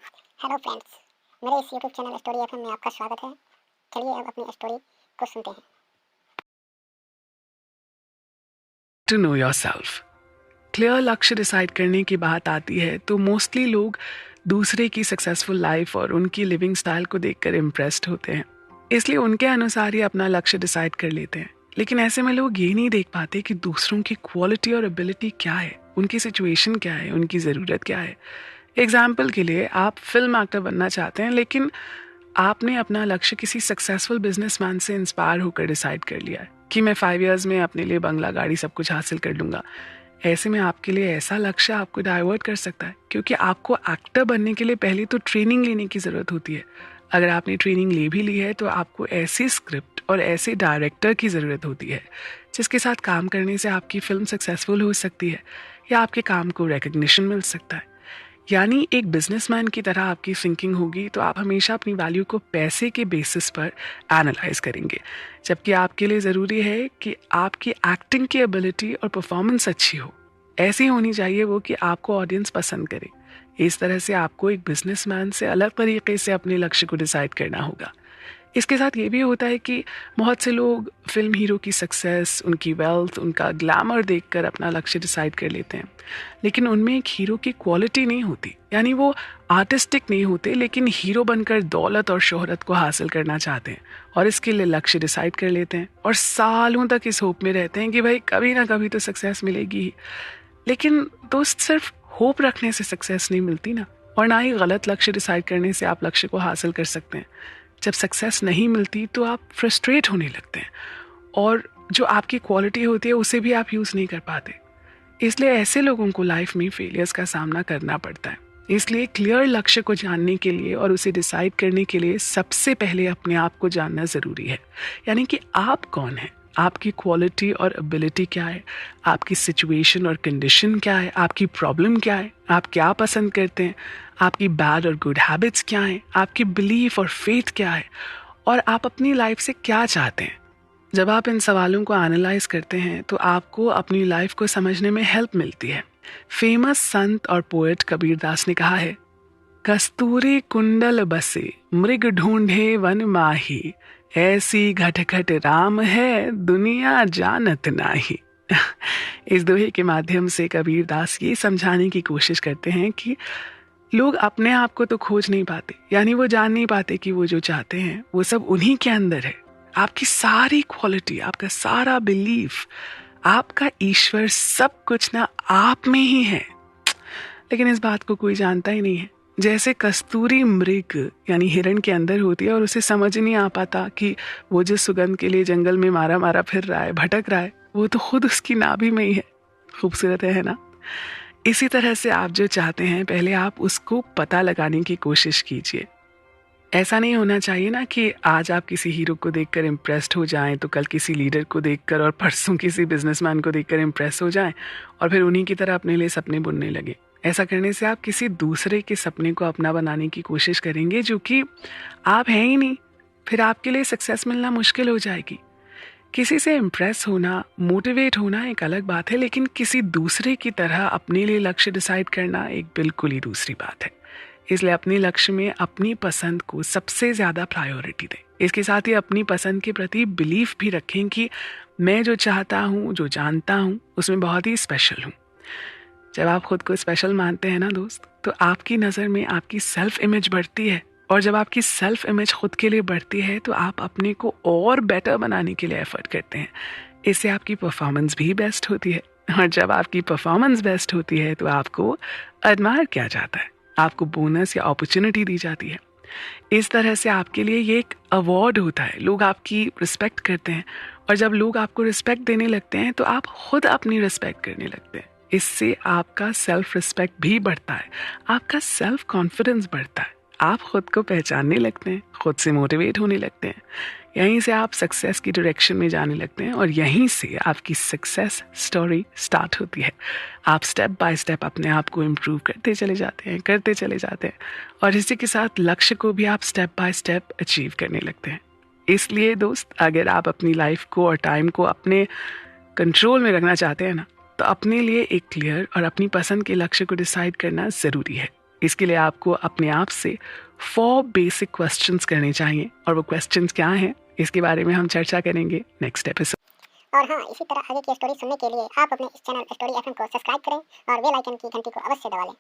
Hello friends, मेरे इस YouTube channel story FM में आपका स्वागत है। चलिए अब अपनी स्टोरी को सुनते हैं। To know yourself. Clear लक्ष्य डिसाइड करने की बात आती है तो मोस्टली लोग दूसरे की सक्सेसफुल लाइफ और उनकी लिविंग स्टाइल को देखकर इम्प्रेस्ड होते हैं, इसलिए उनके अनुसार ही अपना लक्ष्य डिसाइड कर लेते हैं। लेकिन ऐसे में लोग ये नहीं देख पाते कि दूसरों की क्वालिटी और एबिलिटी क्या है, उनकी सिचुएशन क्या है, उनकी ज़रूरत क्या है। एग्जाम्पल के लिए, आप फिल्म एक्टर बनना चाहते हैं, लेकिन आपने अपना लक्ष्य किसी सक्सेसफुल बिजनेसमैन से इंस्पायर होकर डिसाइड कर लिया है कि मैं 5 years में अपने लिए बंगला, गाड़ी, सब कुछ हासिल कर लूँगा। ऐसे में आपके लिए ऐसा लक्ष्य आपको डाइवर्ट कर सकता है, क्योंकि आपको एक्टर बनने के लिए पहले तो ट्रेनिंग लेने की ज़रूरत होती है। अगर आपने ट्रेनिंग ले भी ली है तो आपको ऐसी स्क्रिप्ट और ऐसे डायरेक्टर की ज़रूरत होती है जिसके साथ काम करने से आपकी फिल्म सक्सेसफुल हो सकती है या आपके काम को रिकग्निशन मिल सकता है। यानी एक बिजनेसमैन की तरह आपकी थिंकिंग होगी तो आप हमेशा अपनी वैल्यू को पैसे के बेसिस पर एनालाइज करेंगे, जबकि आपके लिए ज़रूरी है कि आपकी एक्टिंग की एबिलिटी और परफॉर्मेंस अच्छी हो। ऐसी होनी चाहिए वो कि आपको ऑडियंस पसंद करे। इस तरह से आपको एक बिजनेसमैन से अलग तरीके से अपने लक्ष्य को डिसाइड करना होगा। इसके साथ ये भी होता है कि बहुत से लोग फिल्म हीरो की सक्सेस, उनकी वेल्थ, उनका ग्लैमर देखकर अपना लक्ष्य डिसाइड कर लेते हैं, लेकिन उनमें एक हीरो की क्वालिटी नहीं होती। यानी वो आर्टिस्टिक नहीं होते, लेकिन हीरो बनकर दौलत और शोहरत को हासिल करना चाहते हैं और इसके लिए लक्ष्य डिसाइड कर लेते हैं और सालों तक इस होप में रहते हैं कि भाई कभी ना कभी तो सक्सेस मिलेगी ही। लेकिन दोस्त, सिर्फ होप रखने से सक्सेस नहीं मिलती ना, और ना ही गलत लक्ष्य डिसाइड करने से आप लक्ष्य को हासिल कर सकते हैं। जब सक्सेस नहीं मिलती तो आप फ्रस्ट्रेट होने लगते हैं और जो आपकी क्वालिटी होती है उसे भी आप यूज़ नहीं कर पाते। इसलिए ऐसे लोगों को लाइफ में फेलियर्स का सामना करना पड़ता है। इसलिए क्लियर लक्ष्य को जानने के लिए और उसे डिसाइड करने के लिए सबसे पहले अपने आप को जानना ज़रूरी है। यानी कि आप कौन हैं, आपकी क्वालिटी और एबिलिटी क्या है, आपकी सिचुएशन और कंडीशन क्या है, आपकी प्रॉब्लम क्या है, आप क्या पसंद करते हैं, आपकी बैड और गुड हैबिट्स क्या हैं, आपकी बिलीफ और फेथ क्या है, और आप अपनी लाइफ से क्या चाहते हैं। जब आप इन सवालों को एनालाइज करते हैं तो आपको अपनी लाइफ को समझने में हेल्प मिलती है। फेमस संत और पोएट कबीर दास ने कहा है, कस्तूरी कुंडल बसे मृग ढूंढे वन माही, ऐसी घटघट राम है दुनिया जानत नाही। इस दोहे के माध्यम से कबीर दास ये समझाने की कोशिश करते हैं कि लोग अपने आप को तो खोज नहीं पाते, यानी वो जान नहीं पाते कि वो जो चाहते हैं वो सब उन्हीं के अंदर है। आपकी सारी क्वालिटी, आपका सारा बिलीफ, आपका ईश्वर, सब कुछ ना आप में ही है। लेकिन इस बात को कोई जानता ही नहीं है। जैसे कस्तूरी मृग यानी हिरण के अंदर होती है और उसे समझ नहीं आ पाता कि वो जिस सुगंध के लिए जंगल में मारा मारा फिर रहा है, भटक रहा है, वो तो खुद उसकी नाभि में ही है। खूबसूरत है ना? इसी तरह से आप जो चाहते हैं पहले आप उसको पता लगाने की कोशिश कीजिए। ऐसा नहीं होना चाहिए ना कि आज आप किसी हीरो को देखकर इम्प्रेस्ड हो जाएं तो कल किसी लीडर को देखकर और परसों किसी बिजनेसमैन को देखकर इम्प्रेस हो जाएं और फिर उन्हीं की तरह अपने लिए सपने बुनने लगे। ऐसा करने से आप किसी दूसरे के सपने को अपना बनाने की कोशिश करेंगे जो कि आप हैं ही नहीं। फिर आपके लिए सक्सेस मिलना मुश्किल हो जाएगी। किसी से इम्प्रेस होना, मोटिवेट होना एक अलग बात है, लेकिन किसी दूसरे की तरह अपने लिए लक्ष्य डिसाइड करना एक बिल्कुल ही दूसरी बात है। इसलिए अपने लक्ष्य में अपनी पसंद को सबसे ज़्यादा प्रायोरिटी दें। इसके साथ ही अपनी पसंद के प्रति बिलीफ भी रखें कि मैं जो चाहता हूँ, जो जानता हूँ, उसमें बहुत ही स्पेशल हूँ। जब आप खुद को स्पेशल मानते हैं ना दोस्त, तो आपकी नज़र में आपकी सेल्फ इमेज बढ़ती है, और जब आपकी सेल्फ इमेज खुद के लिए बढ़ती है तो आप अपने को और बेटर बनाने के लिए एफर्ट करते हैं। इससे आपकी परफॉर्मेंस भी बेस्ट होती है, और जब आपकी परफॉर्मेंस बेस्ट होती है तो आपको एडमायर किया जाता है, आपको बोनस या अपॉर्चुनिटी दी जाती है। इस तरह से आपके लिए ये एक अवार्ड होता है, लोग आपकी रिस्पेक्ट करते हैं, और जब लोग आपको रिस्पेक्ट देने लगते हैं तो आप खुद अपनी रिस्पेक्ट करने लगते हैं। इससे आपका सेल्फ रिस्पेक्ट भी बढ़ता है, आपका सेल्फ कॉन्फिडेंस बढ़ता है, आप खुद को पहचानने लगते हैं, खुद से मोटिवेट होने लगते हैं। यहीं से आप सक्सेस की डायरेक्शन में जाने लगते हैं और यहीं से आपकी सक्सेस स्टोरी स्टार्ट होती है। आप स्टेप बाय स्टेप अपने आप को इम्प्रूव करते चले जाते हैं और इसी के साथ लक्ष्य को भी आप स्टेप बाय स्टेप अचीव करने लगते हैं। इसलिए दोस्त, अगर आप अपनी लाइफ को और टाइम को अपने कंट्रोल में रखना चाहते हैं ना, तो अपने लिए एक क्लियर और अपनी पसंद के लक्ष्य को डिसाइड करना ज़रूरी है। इसके लिए आपको अपने आप से 4 बेसिक क्वेश्चंस करने चाहिए, और वो क्वेश्चंस क्या हैं इसके बारे में हम चर्चा करेंगे नेक्स्ट एपिसोड। और हाँ, इसी तरह आगे की स्टोरी सुनने के लिए आप अपने इस चैनल स्टोरी एफएम को सब्सक्राइब करें और बेल आइकन की घंटी को अवश्य दबा लें।